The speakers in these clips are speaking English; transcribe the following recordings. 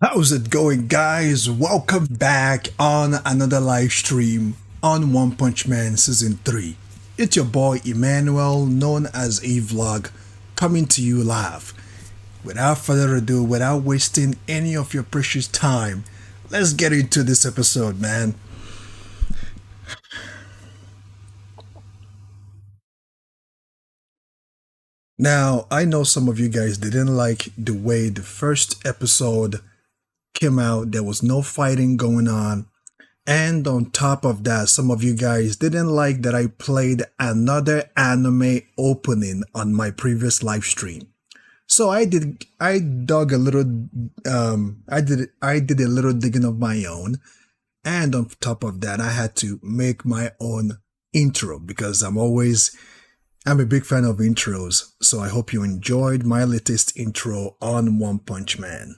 How's it going, guys? Welcome back on another live stream on One Punch Man Season 3. It's your boy Emmanuel, known as EVlog, coming to you live. Without further ado, without wasting any of your precious time, let's get into this episode, man. Now, I know some of you guys didn't like the way the first episode came out. There was no fighting going on. And on top of that, some of you guys didn't like that I played another anime opening on my previous live stream. So I dug a little, I did a little digging of my own. And on top of that, I had to make my own intro because I'm a big fan of intros. So I hope you enjoyed my latest intro on One Punch Man.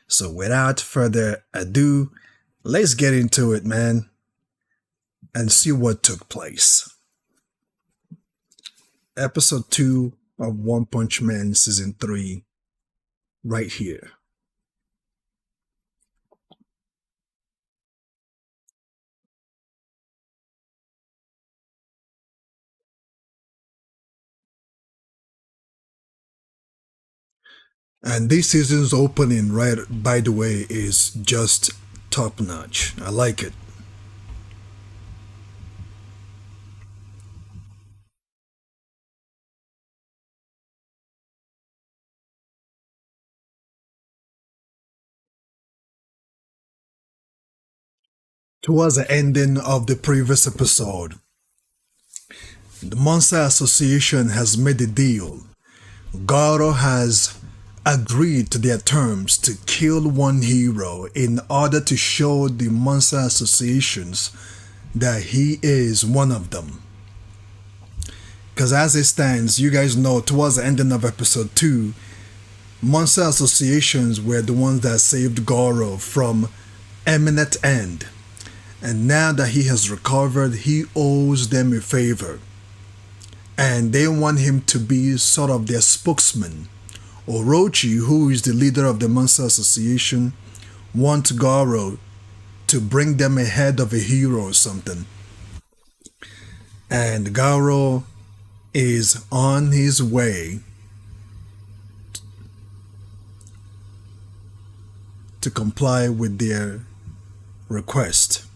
So without further ado, let's get into it, man, and see what took place. Episode 2 of One Punch Man Season 3, right here. And this season's opening, right, by the way, is just top notch. I like it. Towards the ending of the previous episode, the Monster Association has made a deal. Garou has agreed to their terms to kill one hero in order to show the Monster Associations that he is one of them. Because as it stands, you guys know towards the ending of episode 2, Monster Associations were the ones that saved Garou from imminent end. And now that he has recovered, he owes them a favor. And they want him to be sort of their spokesman. Orochi, who is the leader of the Monster Association, wants Garou to bring them ahead of a hero or something. And Garou is on his way to comply with their request.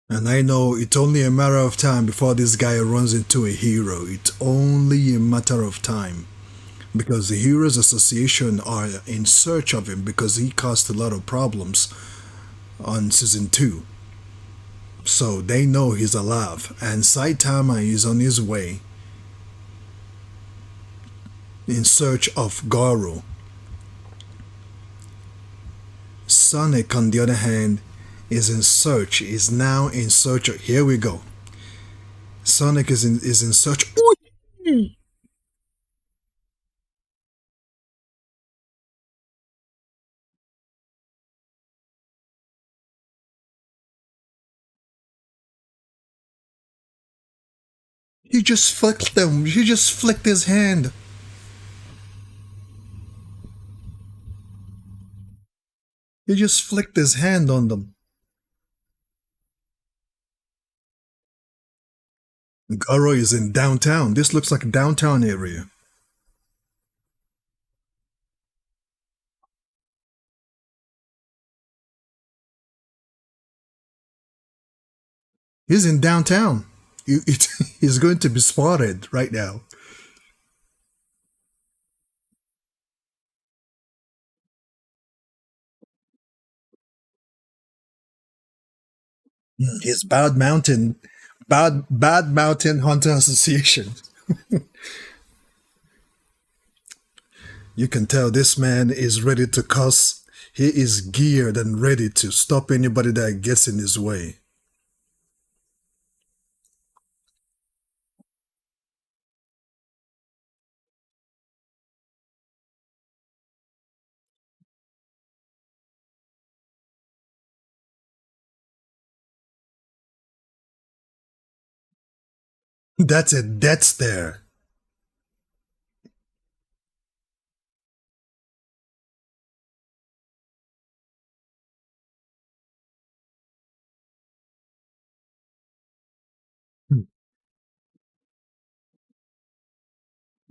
And I know it's only a matter of time before this guy runs into a hero. It's only a matter of time. Because the Heroes Association are in search of him because he caused a lot of problems on Season 2. So they know he's alive. And Saitama is on his way in search of Garou. Sonic, on the other hand, is now in search of, here we go. Sonic is in search. He just flicked them. He just flicked his hand. He just flicked his hand on them. Garou is in downtown. This looks like a downtown area. He's in downtown. He's going to be spotted right now. His Bad Mountain Hunter Association. You can tell this man is ready to cuss. He is geared and ready to stop anybody that gets in his way. That's a death stare.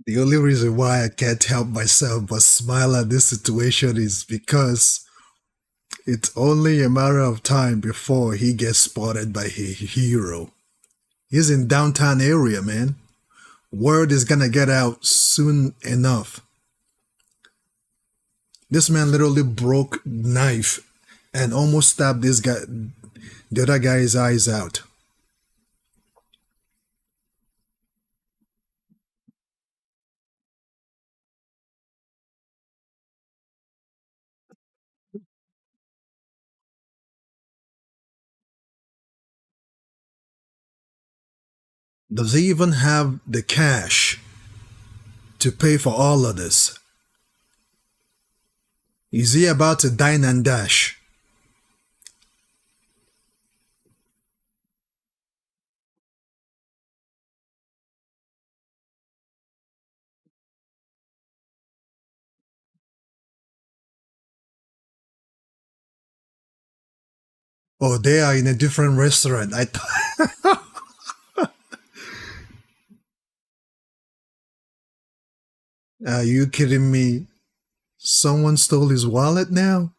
The only reason why I can't help myself but smile at this situation is because it's only a matter of time before he gets spotted by his hero. He's in downtown area, man. Word is gonna get out soon enough. This man literally broke knife and almost stabbed this guy, the other guy's eyes out. Does he even have the cash to pay for all of this? Is he about to dine and dash? Oh, they are in a different restaurant. Are you kidding me? Someone stole his wallet now?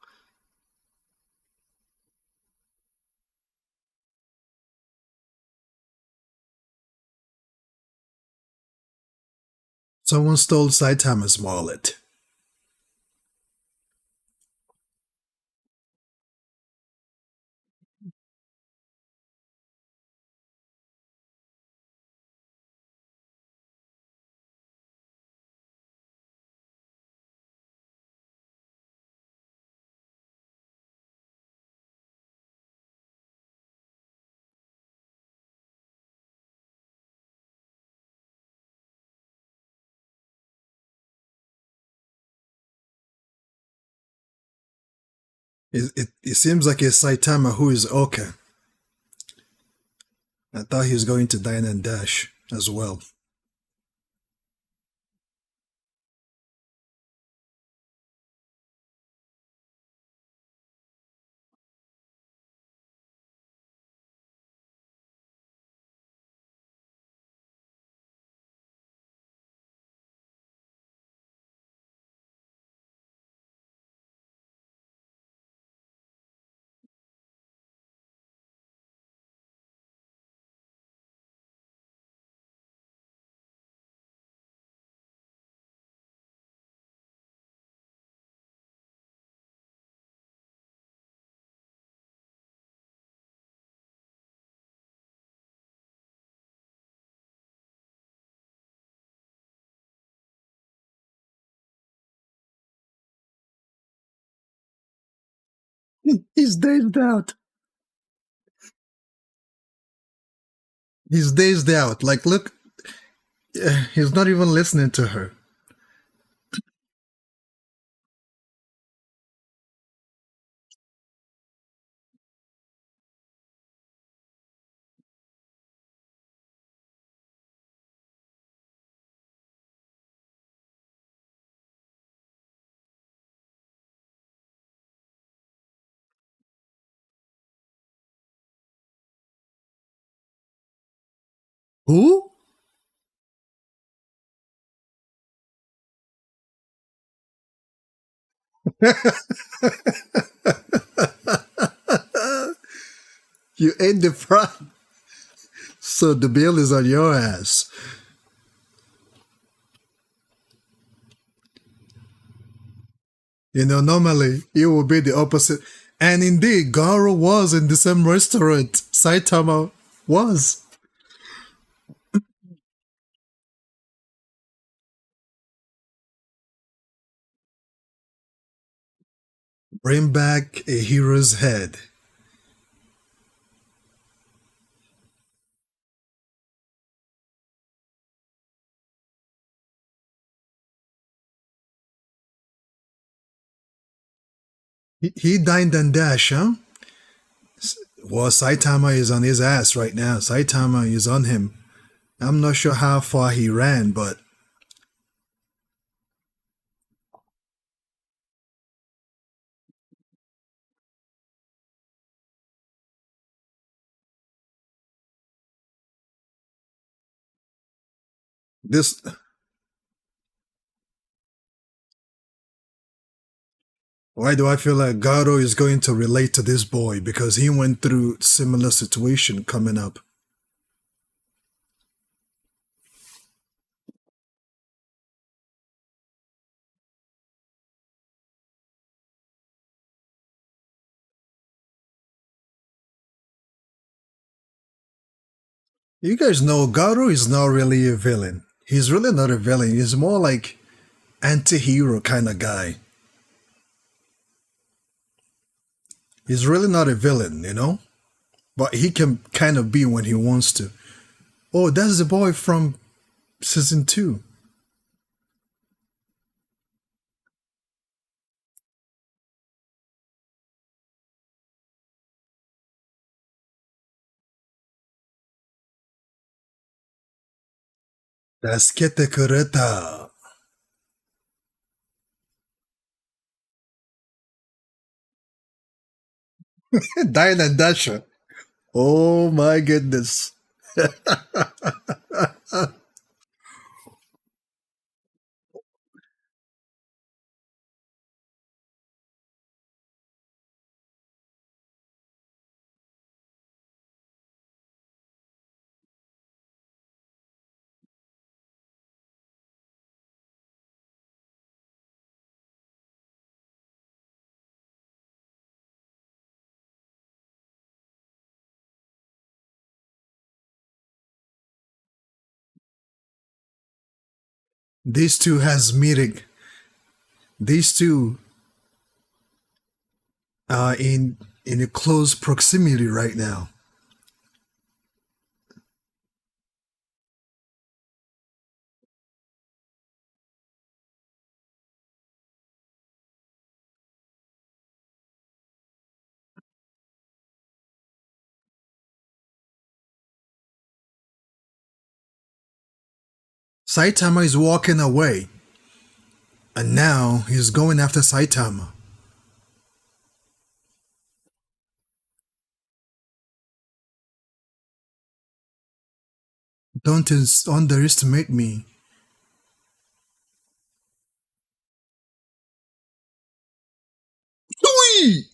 Someone stole Saitama's wallet. It seems like it's Saitama who is okay. I thought he was going to dine and dash as well. He's dazed out. He's dazed out. Like, look, he's not even listening to her. Who? You ate the front, so the bill is on your ass. You know, normally it would be the opposite. And indeed, Garou was in the same restaurant Saitama was. Bring back a hero's head. He dined and dash, huh? Well, Saitama is on his ass right now. Saitama is on him. I'm not sure how far he ran, but this why do I feel like Garou is going to relate to this boy because he went through similar situation coming up. You guys know Garou is not really a villain. He's really not a villain. He's more like anti-hero kind of guy. He's really not a villain, you know? But he can kind of be when he wants to. Oh, that's the boy from season 2. Daskete Kureta. Dine and Dasher. Oh my goodness. These two has meeting. These two are in a close proximity right now. Saitama is walking away, and now he's going after Saitama. Don't underestimate me. Ui!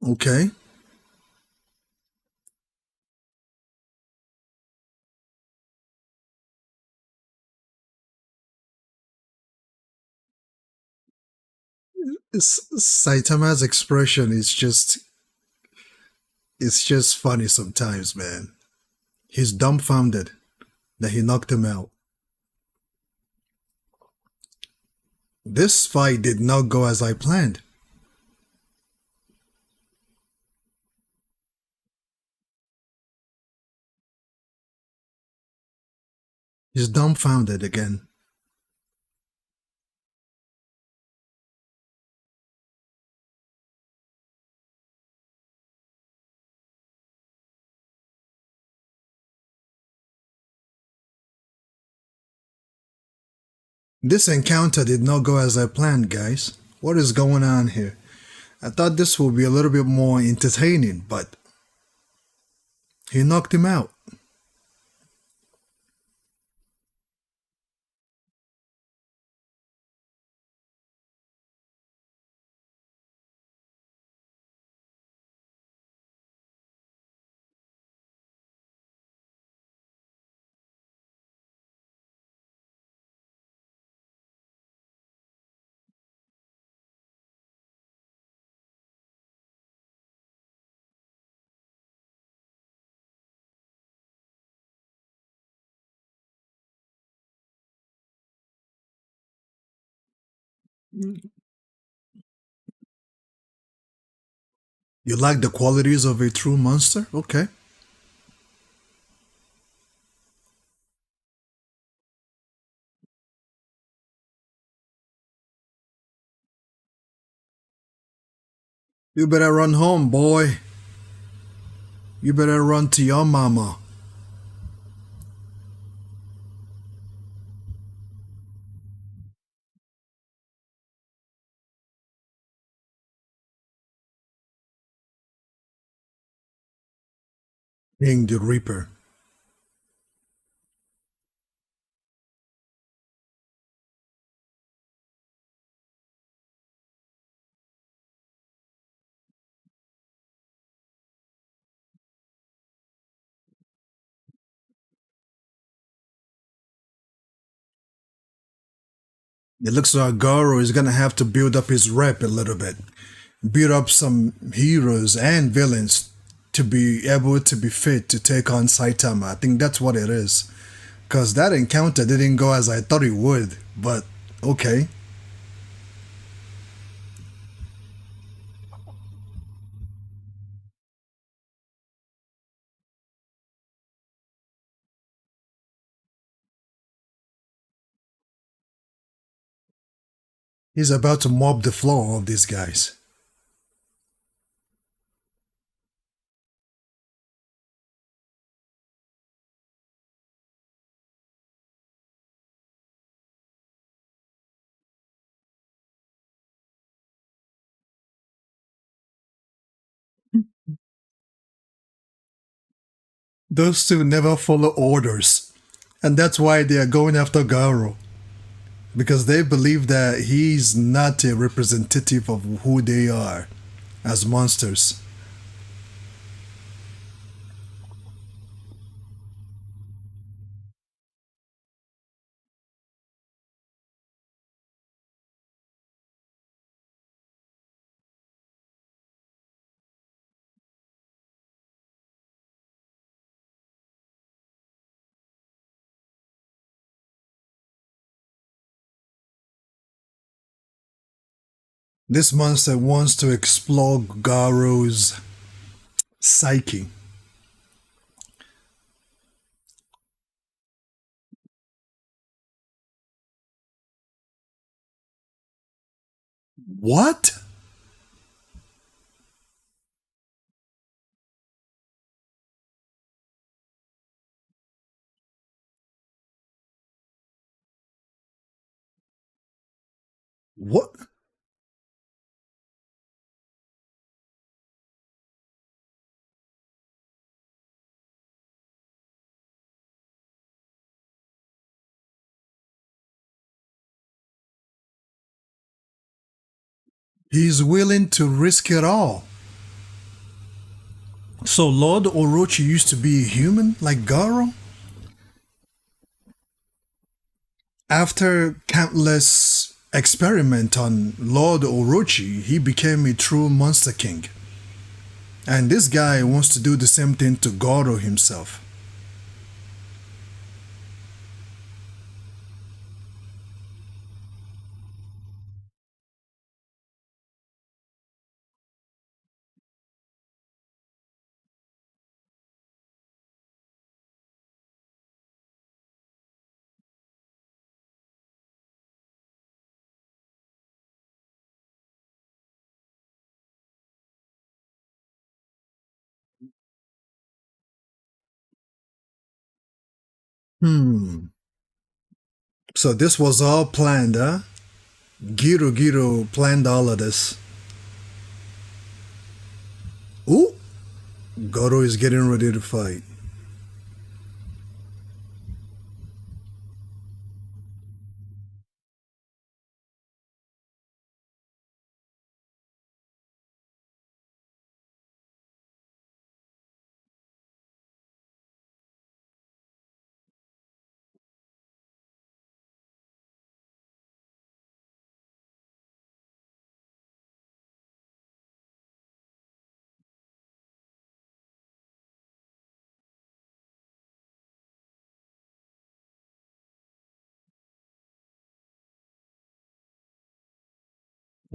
Okay. Saitama's expression is just it's just funny sometimes, man. He's dumbfounded that he knocked him out. This fight did not go as I planned. He's dumbfounded again. This encounter did not go as I planned, guys. What is going on here? I thought this would be a little bit more entertaining, but he knocked him out. You like the qualities of a true monster? Okay. You better run home, boy. You better run to your mama. King the Reaper. It looks like Garou is gonna have to build up his rep a little bit. Build up some heroes and villains to be able to be fit to take on Saitama. I think that's what it is. Because that encounter didn't go as I thought it would, but okay. He's about to mop the floor of these guys. Those two never follow orders. And that's why they are going after Garou. Because they believe that he's not a representative of who they are as monsters. This monster wants to explore Garou's psyche. What? What? He's willing to risk it all. So Lord Orochi used to be a human like Garou? After countless experiment on Lord Orochi, he became a true monster king. And this guy wants to do the same thing to Garou himself. Hmm. So this was all planned, huh? Giro planned all of this. Ooh! Garou is getting ready to fight.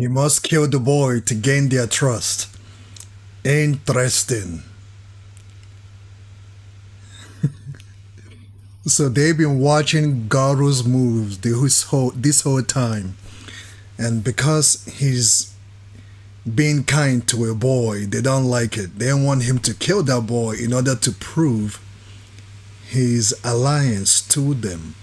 You must kill the boy to gain their trust. Interesting. So they've been watching Garou's moves this whole time. And because being kind to a boy. They don't like it. They want him to kill that boy in order to prove his alliance to them.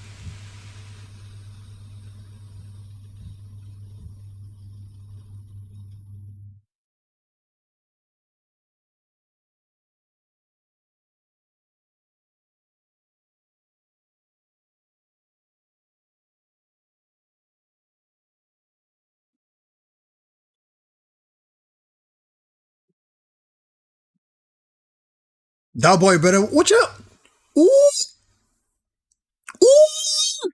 That boy better watch out. Ooh, ooh.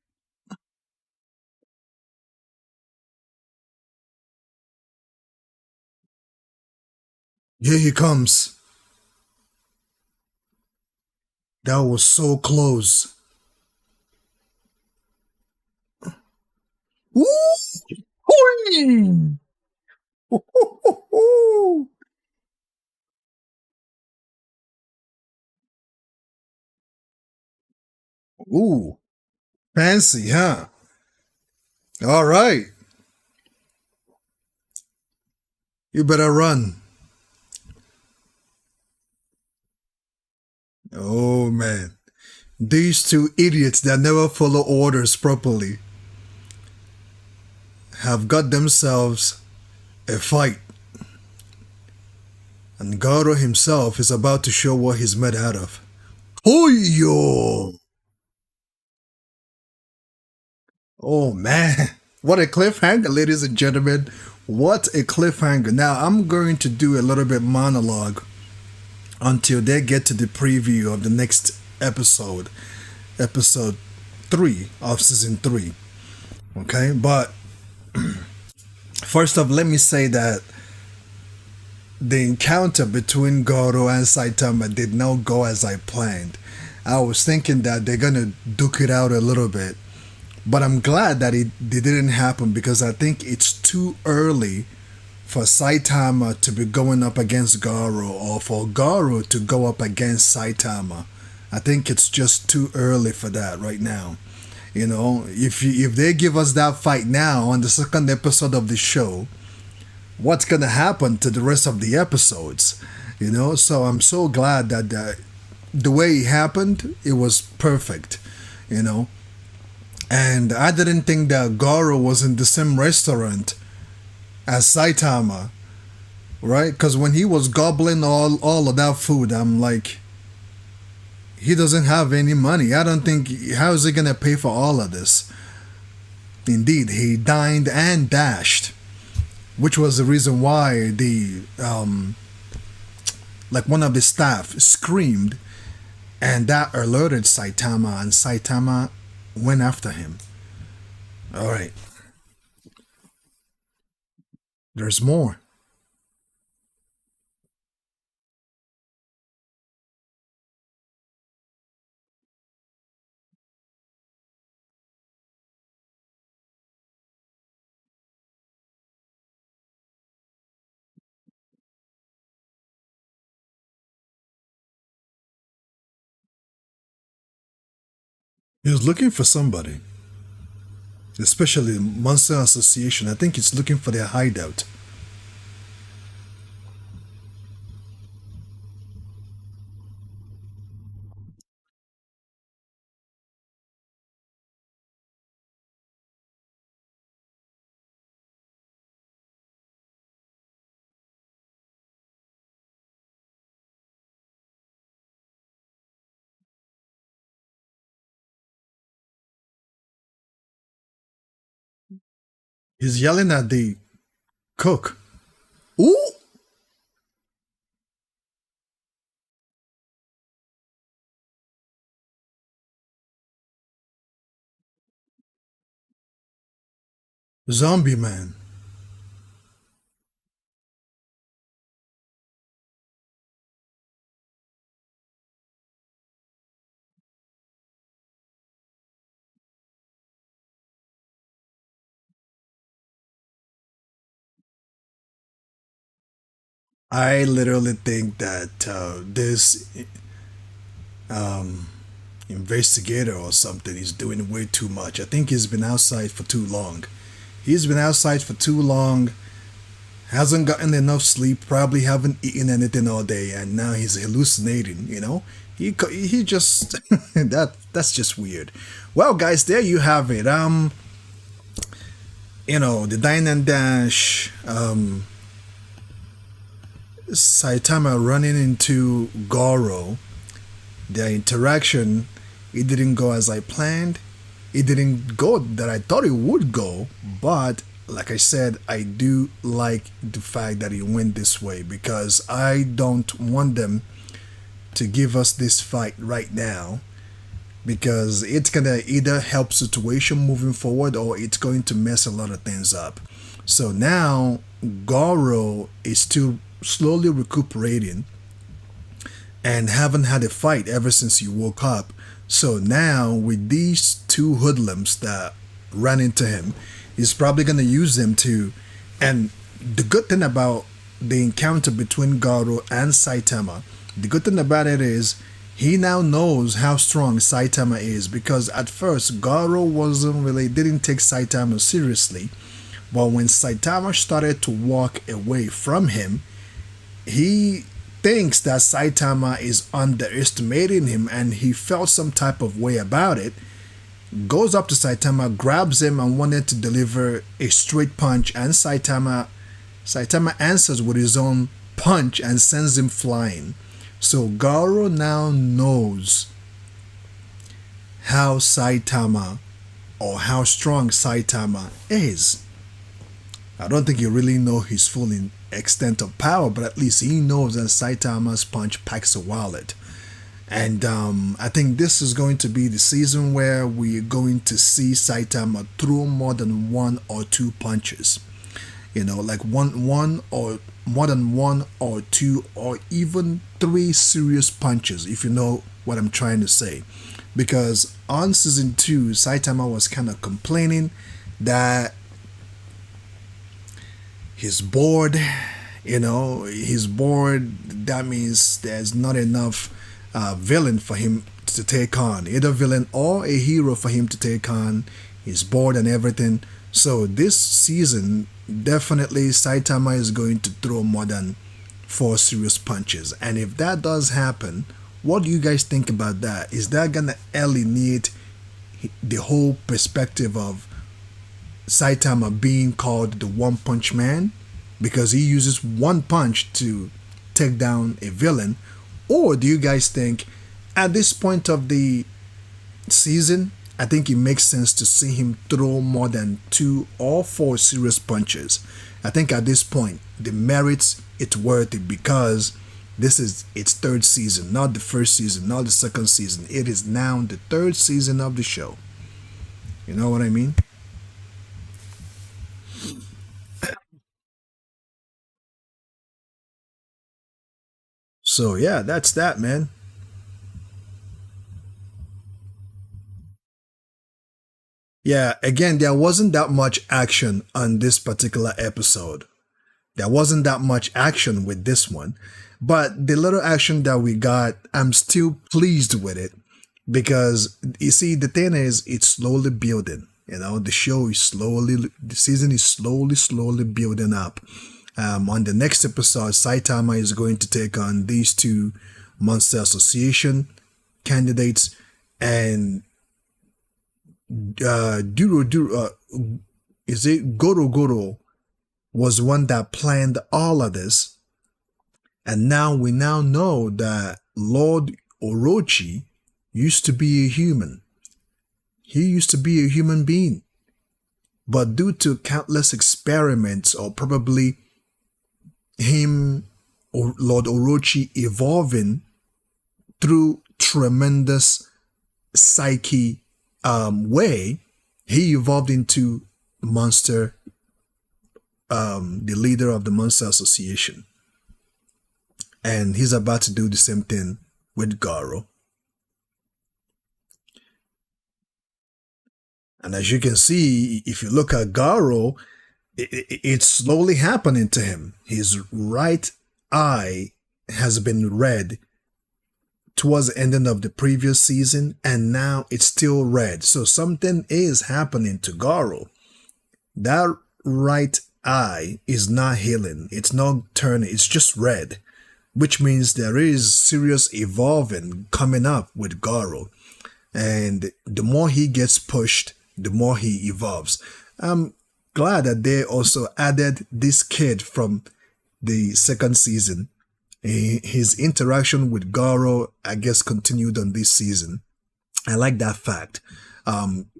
Here he comes. That was so close. Ooh. Hoi. Ooh, fancy, huh? All right. You better run. Oh man. These two idiots that never follow orders properly have got themselves a fight. And Garou himself is about to show what he's made out of. Hoyo! Oh man. What a cliffhanger, ladies and gentlemen. What a cliffhanger. Now I'm going to do a little bit monologue until they get to the preview of the next episode. Episode 3 of season 3. Okay? But first off, let me say that the encounter between Goro and Saitama did not go as I planned. I was thinking that they're gonna duke it out a little bit, but I'm glad that it didn't happen because I think it's too early for Saitama to be going up against Goro or for Goro to go up against Saitama. I think it's just too early for that right now. You know, if they give us that fight now on the second episode of the show, what's gonna happen to the rest of the episodes? You know, so I'm so glad that the way it happened, it was perfect. You know, and I didn't think that Goro was in the same restaurant as Saitama, right? Because when he was gobbling all of that food, I'm like, he doesn't have any money. I don't think, how is he gonna pay for all of this? Indeed, he dined and dashed, which was the reason why the like one of the staff screamed, and that alerted Saitama, and Saitama went after him. All right, there's more. He was looking for somebody, especially Monster Association. I think it's looking for their hideout. He's yelling at the cook. Ooh, zombie man. I literally think that this investigator or something is doing way too much. I think he's been outside for too long. He's been outside for too long, hasn't gotten enough sleep, probably haven't eaten anything all day, and now he's hallucinating. He just that's just weird. Well, guys, there you have it. The Dine and Dash, Saitama running into Goro, their interaction, it didn't go as I planned. It didn't go that I thought it would go, but like I said, I do like the fact that it went this way because I don't want them to give us this fight right now because it's gonna either help situation moving forward or it's going to mess a lot of things up. So now Goro is still slowly recuperating and haven't had a fight ever since he woke up. So now with these two hoodlums that ran into him, he's probably gonna use them to. And the good thing about the encounter between Garo and Saitama, the good thing about it is he now knows how strong Saitama is because at first Garo didn't take Saitama seriously, but when Saitama started to walk away from him, he thinks that Saitama is underestimating him and he felt some type of way about it. Goes up to Saitama, grabs him and wanted to deliver a straight punch, and Saitama answers with his own punch and sends him flying. So Garo now knows how Saitama or how strong Saitama is. I don't think he really knows his full extent of power, but at least he knows that Saitama's punch packs a wallet. And I think this is going to be the season where we're going to see Saitama throw more than one or two punches. Like one or more than one or two or even three serious punches, if you know what I'm trying to say. Because on season 2, Saitama was kind of complaining that he's bored. He's bored. That means there's not enough villain for him to take on, either villain or a hero for him to take on. He's bored and everything. So this season, definitely Saitama is going to throw more than 4 serious punches. And if that does happen, what do you guys think about that? Is that gonna alienate the whole perspective of Saitama being called the One Punch Man because he uses one punch to take down a villain? Or do you guys think at this point of the season, I think it makes sense to see him throw more than 2 or 4 serious punches? I think at this point, the merits, it's worth it because this is its 3rd season, not the 1st season, not the 2nd season. It is now the 3rd season of the show. You know what I mean? So yeah, that's that, man. Yeah, again, there wasn't that much action on this particular episode. There wasn't that much action with this one. But the little action that we got, I'm still pleased with it because you see, the thing is, it's slowly building. The season is slowly building up. On the next episode, Saitama is going to take on these 2 Monster Association candidates, and Goro Goro was one that planned all of this, and now we know that Lord Orochi used to be a human. He used to be a human being, but due to countless experiments, or probably him or Lord Orochi evolving through tremendous psyche way, he evolved into monster, the leader of the Monster Association, and he's about to do the same thing with Garo. And as you can see, if you look at Garo, it's slowly happening to him. His right eye has been red towards the ending of the previous season, and now it's still red. So something is happening to Garo. That right eye is not healing. It's not turning. It's just red, which means there is serious evolving coming up with Garou. And the more he gets pushed, the more he evolves. I'm glad that they also added this kid from the second season. His interaction with Garou, I guess, continued on this season. I like that fact,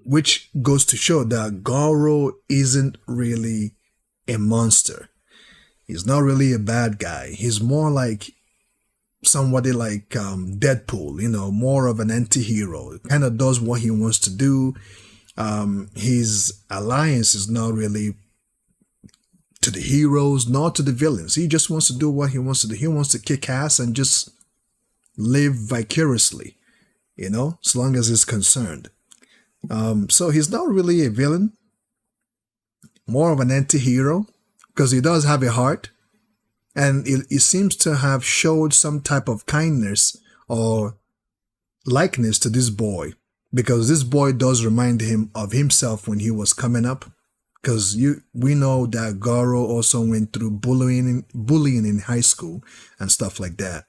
which goes to show that Garou isn't really a monster. He's not really a bad guy. He's more like somebody like Deadpool, more of an anti-hero. Kind of does what he wants to do. His alliance is not really to the heroes, nor to the villains. He just wants to do what he wants to do. He wants to kick ass and just live vicariously, as long as he's concerned. So he's not really a villain, more of an anti-hero, because he does have a heart, and it seems to have showed some type of kindness or likeness to this boy, because this boy does remind him of himself when he was coming up, because we know that Garou also went through bullying in high school and stuff like that.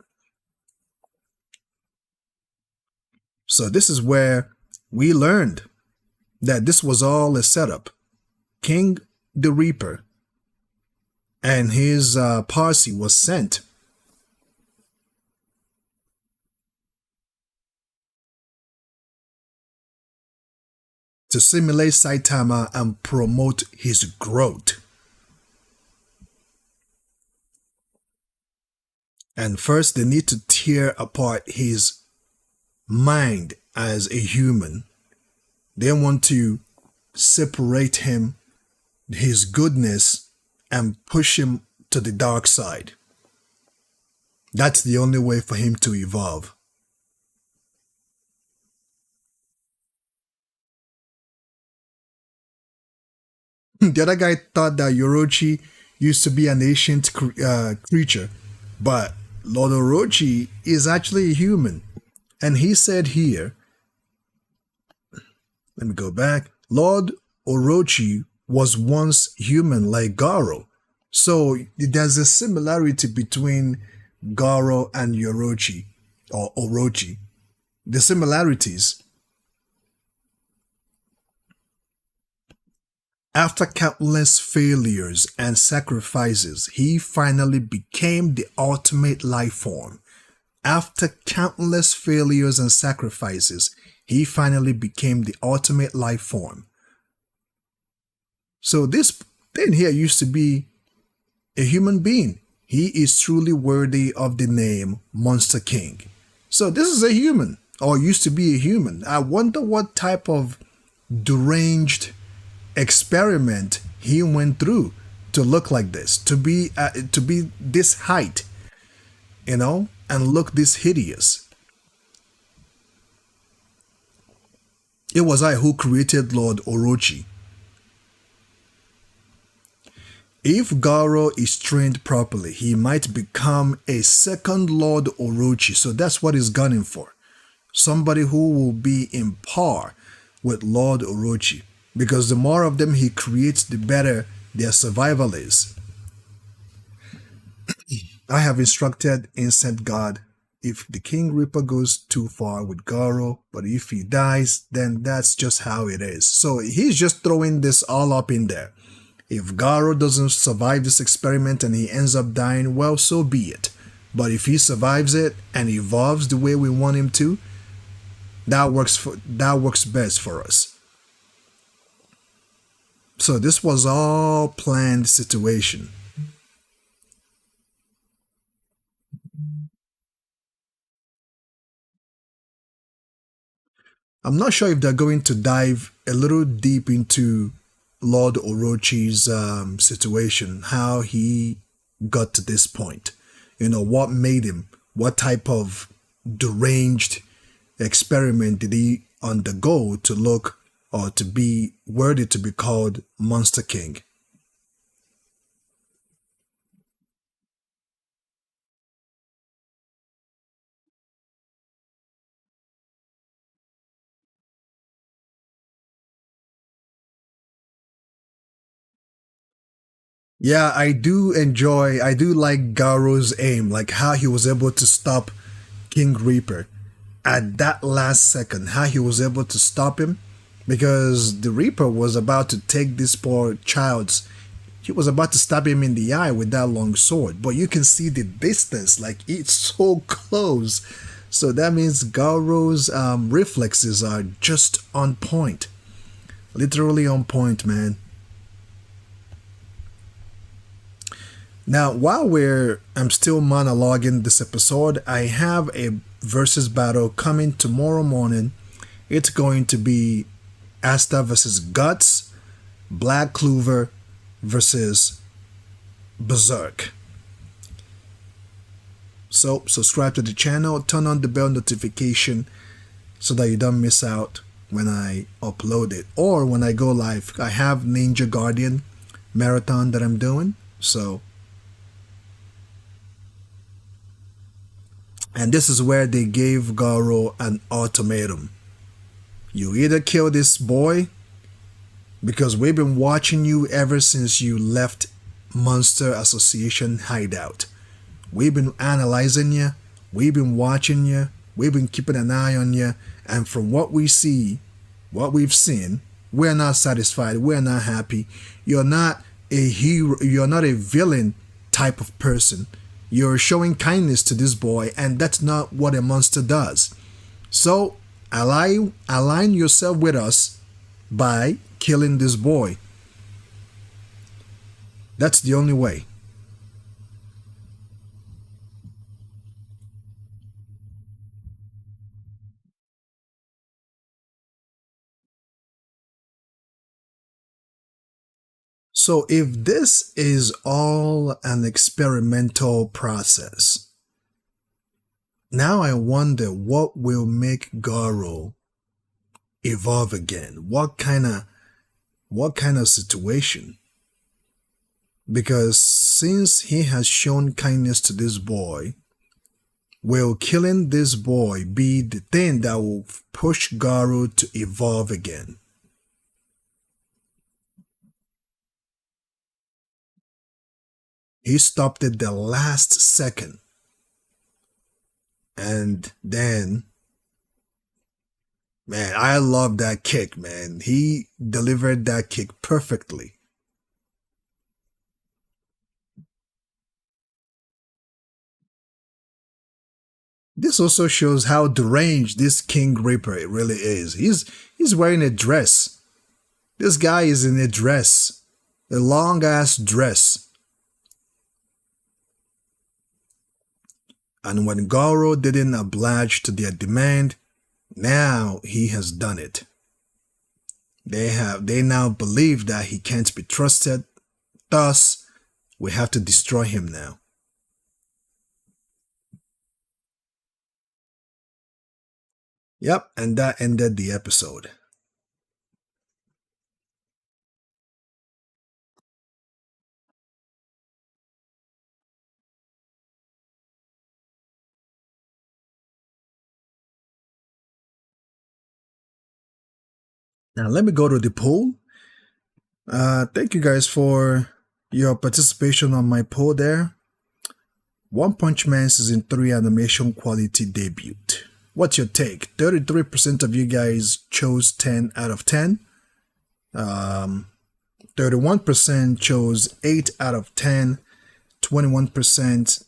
So this is where we learned that this was all a setup. King the Reaper and his posse was sent to simulate Saitama and promote his growth. And first, they need to tear apart his mind as a human. They want to separate him, his goodness, and push him to the dark side. That's the only way for him to evolve. The other guy thought that Orochi used to be an ancient creature, but Lord Orochi is actually a human. And he said here, let me go back, Lord Orochi was once human like Garou. So there's a similarity between Garou and Orochi, or Orochi. The similarities. After countless failures and sacrifices, he finally became the ultimate life form. After countless failures and sacrifices, he finally became the ultimate life form. So this thing here used to be a human being. He is truly worthy of the name Monster King. So this is a human, or used to be a human. I wonder what type of deranged experiment he went through to look like this, to be this height, and look this hideous. It was I who created Lord Orochi. If Garou is trained properly, he might become a second Lord Orochi. So that's what he's gunning for. Somebody who will be in par with Lord Orochi. Because the more of them he creates, the better their survival is. I have instructed Insect God, if the King Reaper goes too far with Garou, but if he dies, then that's just how it is. So he's just throwing this all up in there. If Garou doesn't survive this experiment and he ends up dying, well, so be it. But if he survives it and evolves the way we want him to, that works best for us. So this was all planned situation. I'm not sure if they're going to dive a little deep into Lord Orochi's situation, how he got to this point. What made him, what type of deranged experiment did he undergo to look or to be worthy to be called Monster King. Yeah, I do like Garou's aim, like how he was able to stop King Reaper at that last second, how he was able to stop him because the Reaper was about to take this poor child's, he was about to stab him in the eye with that long sword, but you can see the distance, like it's so close. So that means Garou's reflexes are just on point, literally on point, man. Now, while I'm still monologuing this episode, I have a versus battle coming tomorrow morning. It's going to be Asta versus Guts, Black Clover versus Berserk. So, subscribe to the channel, turn on the bell notification so that you don't miss out when I upload it or when I go live. I have Ninja Guardian marathon that I'm doing, so. And this is where they gave Garou an ultimatum. You either kill this boy, because we've been watching you ever since you left Monster Association hideout. We've been analyzing you, we've been watching you, we've been keeping an eye on you, and from what we see, what we've seen, we're not satisfied, we're not happy. You're not a hero, you're not a villain type of person. You're showing kindness to this boy, and that's not what a monster does. So align yourself with us by killing this boy. That's the only way. So if this is all an experimental process, now I wonder what will make Garou evolve again. What kind of situation? Because since he has shown kindness to this boy, will killing this boy be the thing that will push Garou to evolve again? He stopped it the last second. And then, man, I love that kick, man. He delivered that kick perfectly. This also shows how deranged this King Reaper really is. He's wearing a dress. This guy is in a dress. A long ass dress. And when Garou didn't oblige to their demand, now he has done it. They now believe that he can't be trusted. Thus, we have to destroy him now. Yep, and that ended the episode. Now let me go to the poll. Thank you guys for your participation on my poll there. One Punch Man Season 3 animation quality debut. What's your take? 33% of you guys chose 10 out of 10. 31% chose 8 out of 10. 21%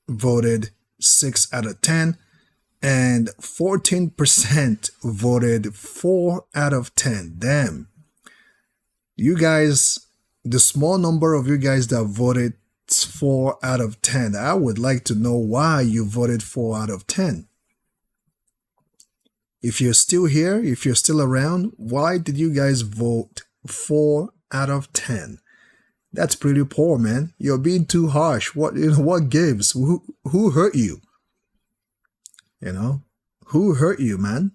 voted 6 out of 10. And 14% voted 4 out of 10. Damn. You guys, the small number of you guys that voted 4 out of 10, I would like to know why you voted 4 out of 10. If you're still here, if you're still around, why did you guys vote 4 out of 10? That's pretty poor, man. You're being too harsh. What gives? Who hurt you? Who hurt you, man?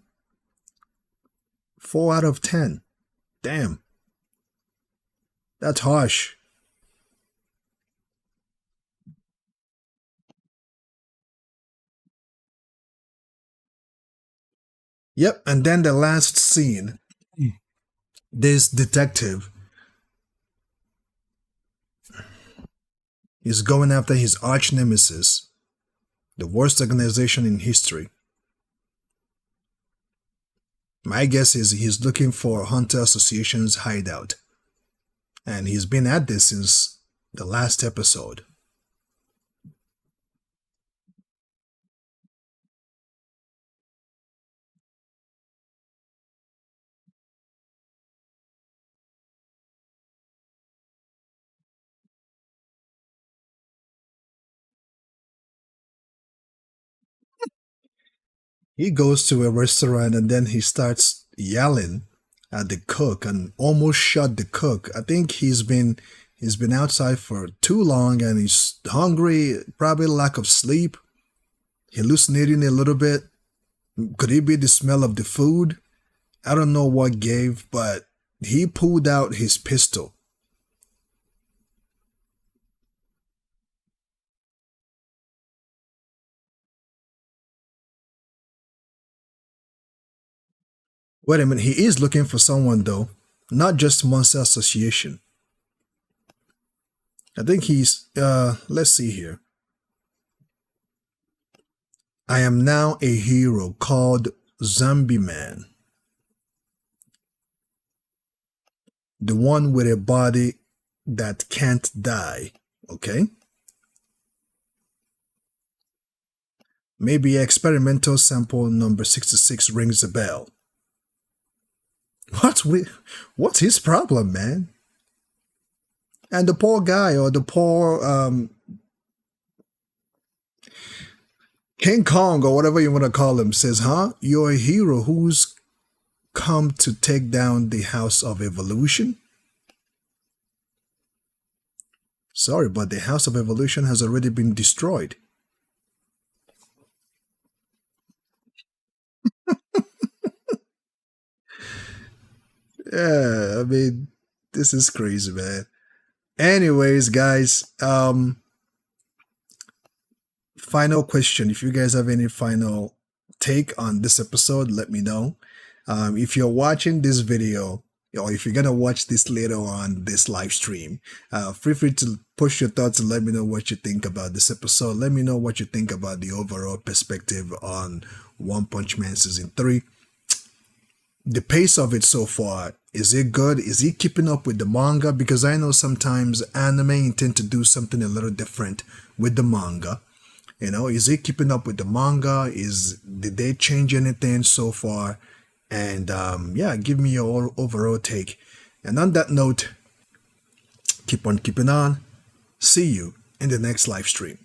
4 out of 10. Damn. That's harsh. Yep, and then the last scene. This detective. He's going after his arch nemesis, the worst organization in history. My guess is he's looking for Hunter Association's hideout. And he's been at this since the last episode. He goes to a restaurant and then he starts yelling at the cook and almost shot the cook. I think he's been outside for too long and he's hungry, probably lack of sleep, hallucinating a little bit. Could it be the smell of the food? I don't know what gave, but he pulled out his pistol. Wait a minute, he is looking for someone though, not just Monster Association. I think he's, let's see here. I am now a hero called Zombie Man. The one with a body that can't die, okay? Maybe experimental sample number 66 rings a bell. What's his problem, man? And the poor guy or the poor King Kong or whatever you want to call him says, huh? You're a hero who's come to take down the House of Evolution? Sorry, but the House of Evolution has already been destroyed. Yeah, I mean, this is crazy, man. Anyways, guys, final question. If you guys have any final take on this episode, let me know. If you're watching this video, or if you're gonna watch this later on this live stream, feel free to push your thoughts and let me know what you think about this episode. Let me know what you think about the overall perspective on One Punch Man Season 3. The pace of it so far, is it good? Is he keeping up with the manga? Because I know sometimes anime intend to do something a little different with the manga. You know, is he keeping up with the manga? Did they change anything so far? And yeah, give me your overall take. And on that note, keep on keeping on. See you in the next live stream.